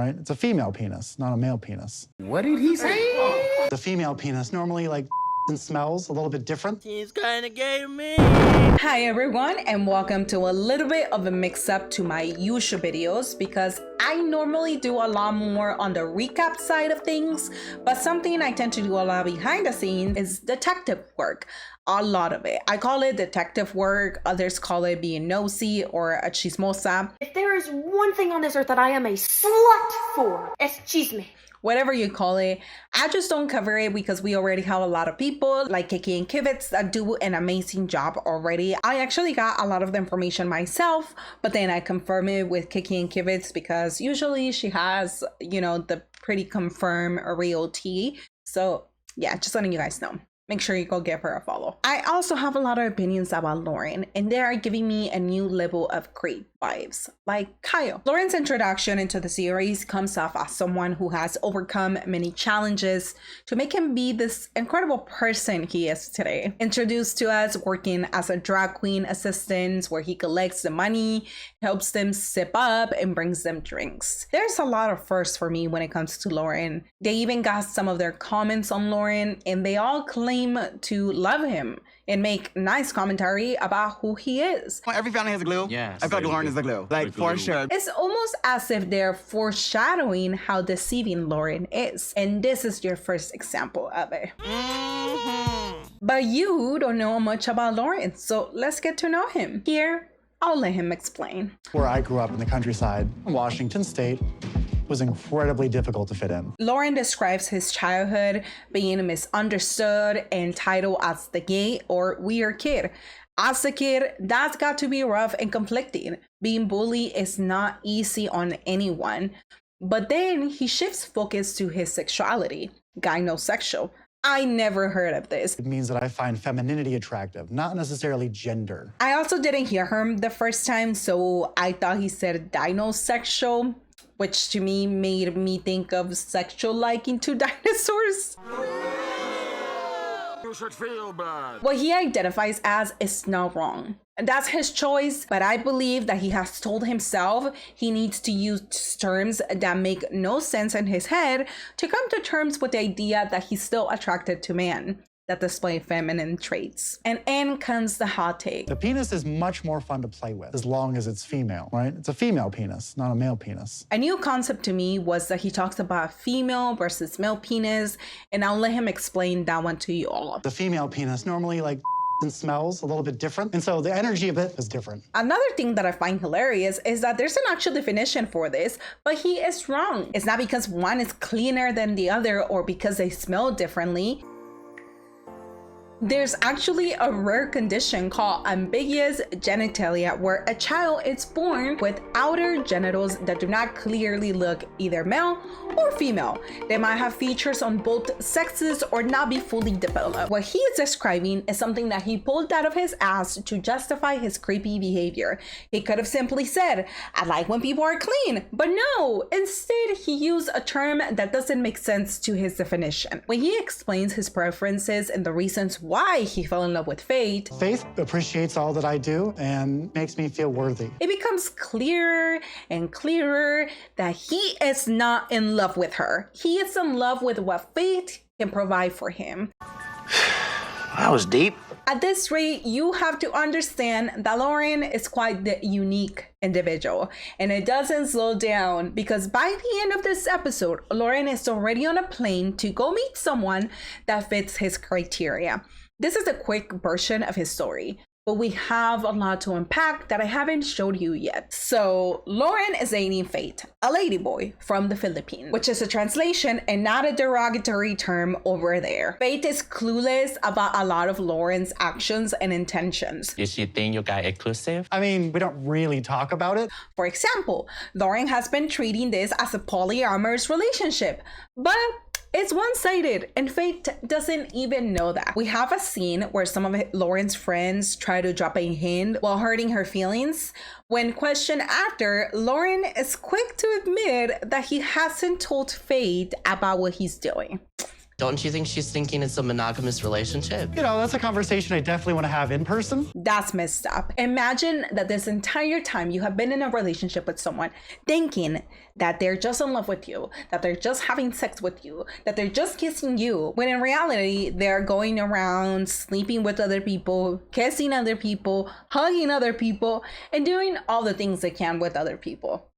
right? It's a female penis, not a male penis. What did he say? The female penis normally and smells a little bit different. She's kinda gay to me. Hi everyone, and welcome to a little bit of a mix-up to my usual videos because I normally do a lot more on the recap side of things, but something I tend to do a lot behind the scenes is detective work. A lot of it. I call it detective work, others call it being nosy or a chismosa. If there is one thing on this earth that I am a slut for, it's chisme. Whatever you call it, I just don't cover it because we already have a lot of people like Kiki and Kivitz that do an amazing job already. I actually got a lot of the information myself, but then I confirm it with Kiki and Kivitz because usually she has, the pretty confirmed real tea. So yeah, just letting you guys know. Make sure you go give her a follow. I also have a lot of opinions about Loren, and they are giving me a new level of creep vibes, like Kyle. Loren's introduction into the series comes off as someone who has overcome many challenges to make him be this incredible person he is today. Introduced to us working as a drag queen assistant where he collects the money, helps them sip up, and brings them drinks. There's a lot of firsts for me when it comes to Loren. They even got some of their comments on Loren, and they all claim to love him and make nice commentary about who he is. Every family has a glue. Yes. I feel like Loren is the glue. Like, for sure. It's almost as if they're foreshadowing how deceiving Loren is. And this is your first example of it. But you don't know much about Loren, so let's get to know him. Here, I'll let him explain. Where I grew up in the countryside, in Washington State, was incredibly difficult to fit in. Loren describes his childhood being misunderstood and titled as the gay or weird kid. As a kid, that's got to be rough and conflicting. Being bullied is not easy on anyone. But then he shifts focus to his sexuality, gynosexual. I never heard of this. It means that I find femininity attractive, not necessarily gender. I also didn't hear him the first time, so I thought he said gynosexual, which to me made me think of sexual liking to dinosaurs. You should feel bad. What he identifies as is not wrong. That's his choice, but I believe that he has told himself he needs to use terms that make no sense in his head to come to terms with the idea that he's still attracted to men that display feminine traits. And in comes the hot take. The penis is much more fun to play with as long as it's female, right? It's a female penis, not a male penis. A new concept to me was that he talks about female versus male penis, and I'll let him explain that one to you all. The female penis normally and smells a little bit different, and so the energy of it is different. Another thing that I find hilarious is that there's an actual definition for this, but he is wrong. It's not because one is cleaner than the other or because they smell differently. There's actually a rare condition called ambiguous genitalia where a child is born with outer genitals that do not clearly look either male or female. They might have features on both sexes or not be fully developed. What he is describing is something that he pulled out of his ass to justify his creepy behavior. He could have simply said, I like when people are clean, but no, instead he used a term that doesn't make sense to his definition. When he explains his preferences and the reasons why he fell in love with Faith. Faith appreciates all that I do and makes me feel worthy. It becomes clearer and clearer that he is not in love with her. He is in love with what Faith can provide for him. That was deep. At this rate, you have to understand that Loren is quite the unique individual, and it doesn't slow down because by the end of this episode, Loren is already on a plane to go meet someone that fits his criteria. This is a quick version of his story, but we have a lot to unpack that I haven't showed you yet. So Loren is dating Faith, a ladyboy from the Philippines, which is a translation and not a derogatory term over there. Faith is clueless about a lot of Loren's actions and intentions. Did she think you guys exclusive? I mean, we don't really talk about it. For example, Loren has been treating this as a polyamorous relationship, but it's one-sided, and Faith doesn't even know that. We have a scene where some of Loren's friends try to drop a hint while hurting her feelings. When questioned after, Loren is quick to admit that he hasn't told Faith about what he's doing. Don't you think she's thinking it's a monogamous relationship? You know, that's a conversation I definitely want to have in person. That's messed up. Imagine that this entire time you have been in a relationship with someone thinking that they're just in love with you, that they're just having sex with you, that they're just kissing you, when in reality, they're going around sleeping with other people, kissing other people, hugging other people, and doing all the things they can with other people.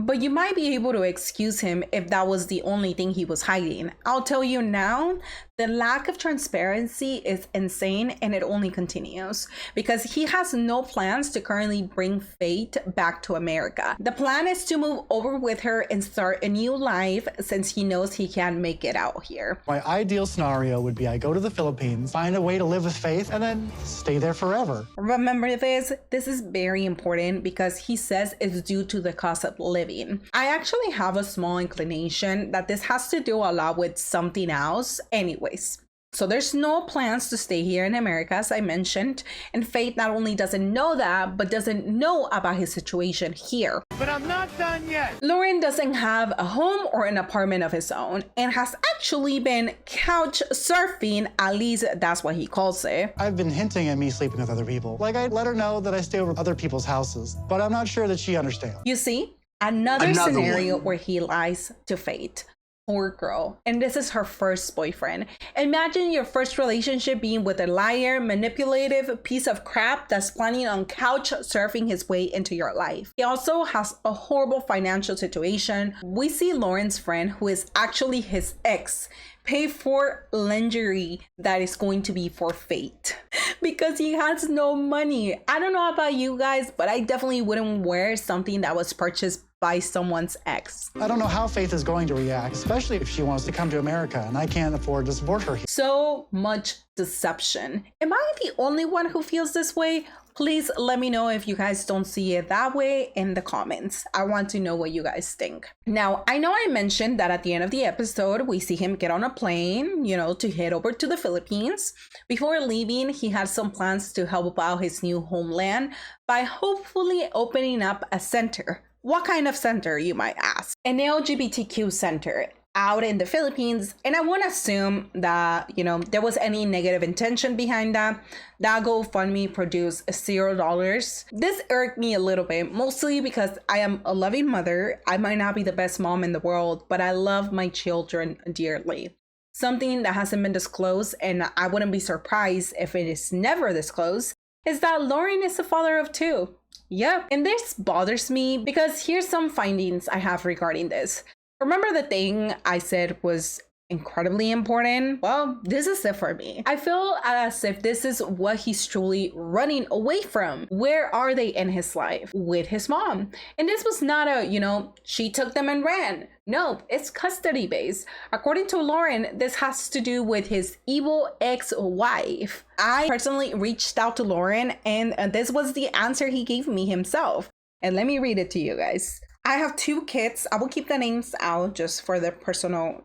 But you might be able to excuse him if that was the only thing he was hiding. I'll tell you now, the lack of transparency is insane, and it only continues because he has no plans to currently bring Faith back to America. The plan is to move over with her and start a new life since he knows he can't make it out here. My ideal scenario would be I go to the Philippines, find a way to live with Faith, and then stay there forever. Remember this is very important because he says it's due to the cost of living. I actually have a small inclination that this has to do a lot with something else anyways. So there's no plans to stay here in America, as I mentioned, and Faith not only doesn't know that, but doesn't know about his situation here. But I'm not done yet. Loren doesn't have a home or an apartment of his own and has actually been couch surfing, at least that's what he calls it. I've been hinting at me sleeping with other people. Like, I let her know that I stay over other people's houses, but I'm not sure that she understands. You see, another scenario one. where he lies to Faith. Poor girl. And this is her first boyfriend. Imagine your first relationship being with a liar, manipulative piece of crap that's planning on couch surfing his way into your life. He also has a horrible financial situation. We see Loren's friend, who is actually his ex, pay for lingerie that is going to be for Faith because he has no money. I don't know about you guys, but I definitely wouldn't wear something that was purchased by someone's ex. I don't know how Faith is going to react, especially if she wants to come to America and I can't afford to support her here. So much deception. Am I the only one who feels this way? Please let me know if you guys don't see it that way in the comments. I want to know what you guys think. Now, I know I mentioned that at the end of the episode, we see him get on a plane, to head over to the Philippines. Before leaving, he had some plans to help out his new homeland by hopefully opening up a center. What kind of center, you might ask? An LGBTQ center out in the Philippines, and I won't assume that there was any negative intention behind that. That GoFundMe produced $0. This irked me a little bit, mostly because I am a loving mother. I might not be the best mom in the world, but I love my children dearly. Something that hasn't been disclosed, and I wouldn't be surprised if it is never disclosed, is that Loren is the father of 2. Yep, and this bothers me because here's some findings I have regarding this. Remember the thing I said was incredibly important? Well, this is it for me. I feel as if this is what he's truly running away from. Where are they in his life? With his mom. And this was not a, she took them and ran. No, it's custody based. According to Loren, this has to do with his evil ex-wife. I personally reached out to Loren, and this was the answer he gave me himself. And let me read it to you guys. I have 2 kids. I will keep the names out just for their personal,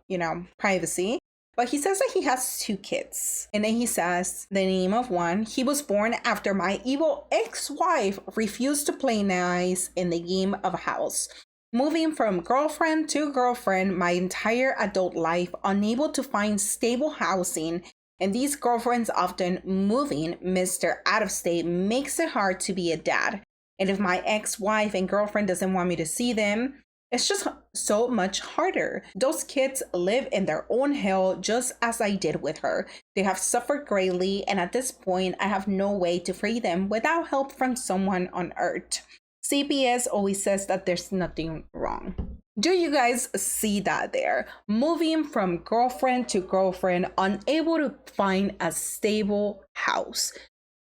privacy. But he says that he has 2 kids. And then he says the name of one. He was born after my evil ex-wife refused to play nice in the game of a house. Moving from girlfriend to girlfriend my entire adult life, unable to find stable housing. And these girlfriends often moving Mr. Out of State makes it hard to be a dad. And if my ex-wife and girlfriend doesn't want me to see them, it's just so much harder. Those kids live in their own hell just as I did with her. They have suffered greatly, and at this point, I have no way to free them without help from someone on earth. CPS always says that there's nothing wrong. Do you guys see that there? Moving from girlfriend to girlfriend, unable to find a stable house.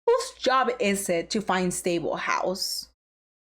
Whose job is it to find stable house?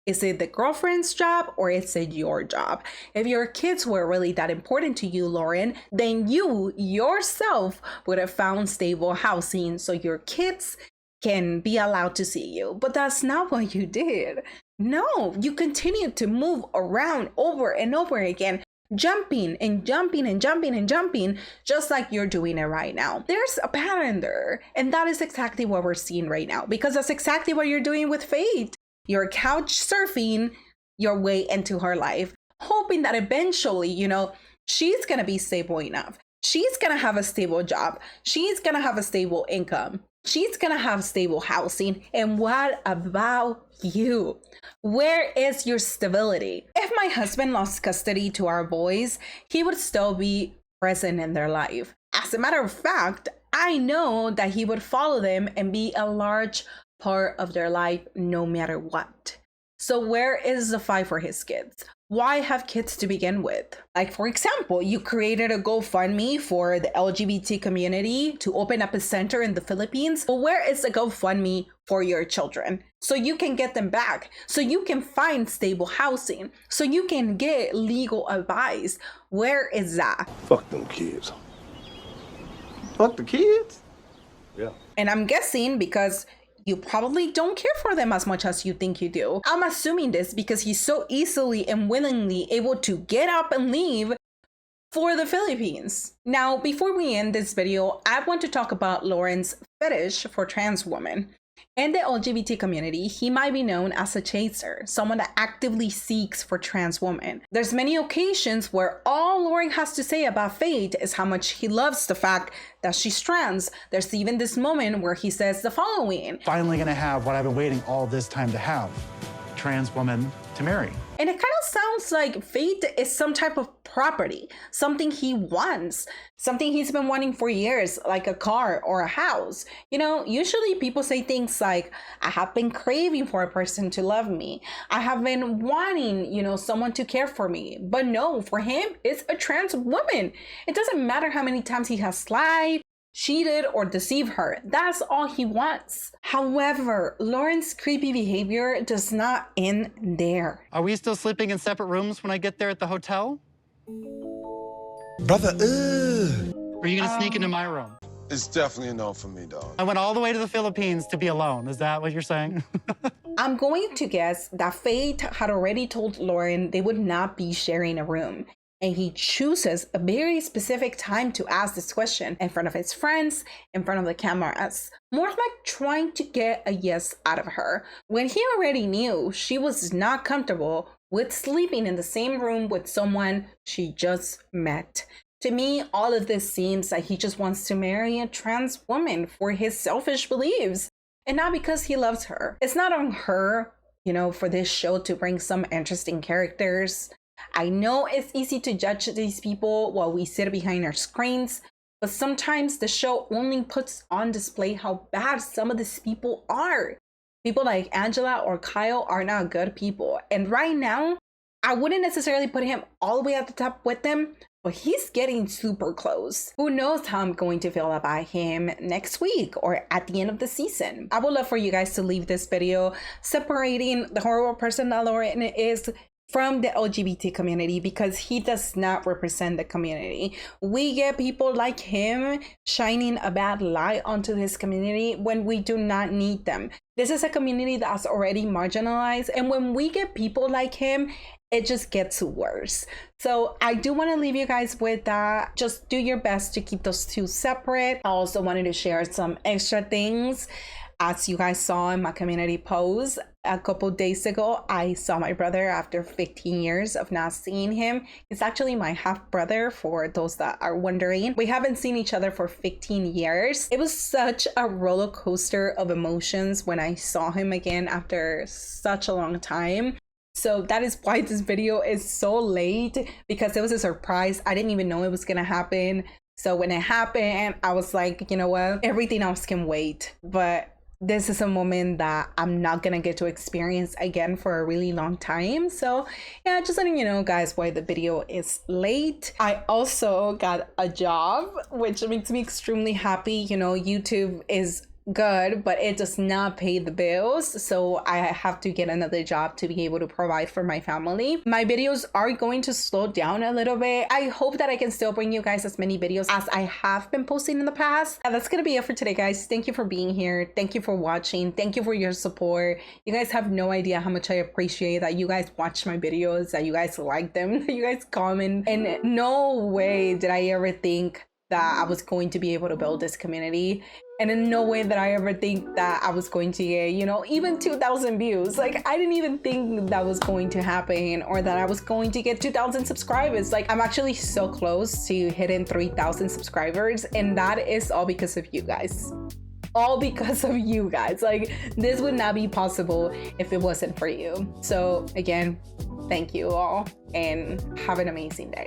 Is it the girlfriend's job or is it your job? If your kids were really that important to you, Loren, then you yourself would have found stable housing so your kids can be allowed to see you. But that's not what you did. No, you continued to move around over and over again, jumping and jumping and jumping and jumping, just like you're doing it right now. There's a pattern there, and that is exactly what we're seeing right now, because that's exactly what you're doing with Faith. You're couch surfing your way into her life, hoping that eventually, she's gonna be stable enough. She's gonna have a stable job. She's gonna have a stable income. She's gonna have stable housing. And what about you? Where is your stability? If my husband lost custody to our boys, he would still be present in their life. As a matter of fact, I know that he would follow them and be a large part of their life no matter what. So where is the fight for his kids? Why have kids to begin with? Like, for example, you created a GoFundMe for the LGBT community to open up a center in the Philippines. Well, where is the GoFundMe for your children? So you can get them back, so you can find stable housing, so you can get legal advice. Where is that? Fuck them kids. Fuck the kids? Yeah. And I'm guessing because you probably don't care for them as much as you think you do. I'm assuming this because he's so easily and willingly able to get up and leave for the Philippines. Now, before we end this video, I want to talk about Loren's fetish for trans women. In the LGBT community, he might be known as a chaser, someone that actively seeks for trans women. There's many occasions where all Loren has to say about Faith is how much he loves the fact that she's trans. There's even this moment where he says the following: Finally gonna have what I've been waiting all this time to have, trans woman to marry. And it kind of sounds like Faith is some type of property, something he wants, something he's been wanting for years, like a car or a house. You know, usually people say things like, I have been craving for a person to love me. I have been wanting, someone to care for me. But no, for him, it's a trans woman. It doesn't matter how many times he has lied, cheated, or deceived her. That's all he wants. However, Loren's creepy behavior does not end there. Are we still sleeping in separate rooms when I get there at the hotel? Brother, Or are you gonna sneak into my room? it's definitely a no for me, dog. I went all the way to the Philippines to be alone. Is that what you're saying? I'm going to guess that Faith had already told Loren they would not be sharing a room. And he chooses a very specific time to ask this question in front of his friends, in front of the cameras, more like trying to get a yes out of her, when he already knew she was not comfortable with sleeping in the same room with someone she just met. To me, all of this seems like he just wants to marry a trans woman for his selfish beliefs, and not because he loves her. It's not on her, for this show to bring some interesting characters. I know it's easy to judge these people while we sit behind our screens, but sometimes the show only puts on display how bad some of these people are. People like Angela or Kyle are not good people. And right now, I wouldn't necessarily put him all the way at the top with them, but he's getting super close. Who knows how I'm going to feel about him next week or at the end of the season. I would love for you guys to leave this video separating the horrible person that Loren is from the LGBT community, because he does not represent the community. We get people like him shining a bad light onto this community when we do not need them. This is a community that's already marginalized, and when we get people like him, it just gets worse. So I do want to leave you guys with that. Just do your best to keep those two separate. I also wanted to share some extra things. As you guys saw in my community post a couple days ago, I saw my brother after 15 years of not seeing him. He's actually my half brother, for those that are wondering. We haven't seen each other for 15 years. It was such a roller coaster of emotions when I saw him again after such a long time. So that is why this video is so late, because it was a surprise. I didn't even know it was gonna happen. So when it happened, I was like, you know what? Everything else can wait. But this is a moment that I'm not gonna get to experience again for a really long time. So yeah, just letting you know, guys, why the video is late. I also got a job, which makes me extremely happy. YouTube is good, but it does not pay the bills, so I have to get another job to be able to provide for my family. My videos are going to slow down a little bit. I hope that I can still bring you guys as many videos as I have been posting in the past. And that's gonna be it for today, guys. Thank you for being here. Thank you for watching. Thank you for your support. You guys have no idea how much I appreciate that you guys watch my videos, that you guys like them, that you guys comment. And no way did I ever think that I was going to be able to build this community. And in no way did I ever think that I was going to get, you know, even 2,000 views. Like, I didn't even think that was going to happen, or that I was going to get 2,000 subscribers. Like, I'm actually so close to hitting 3,000 subscribers, and that is all because of you guys. All because of you guys. Like, this would not be possible if it wasn't for you. So again, thank you all, and have an amazing day.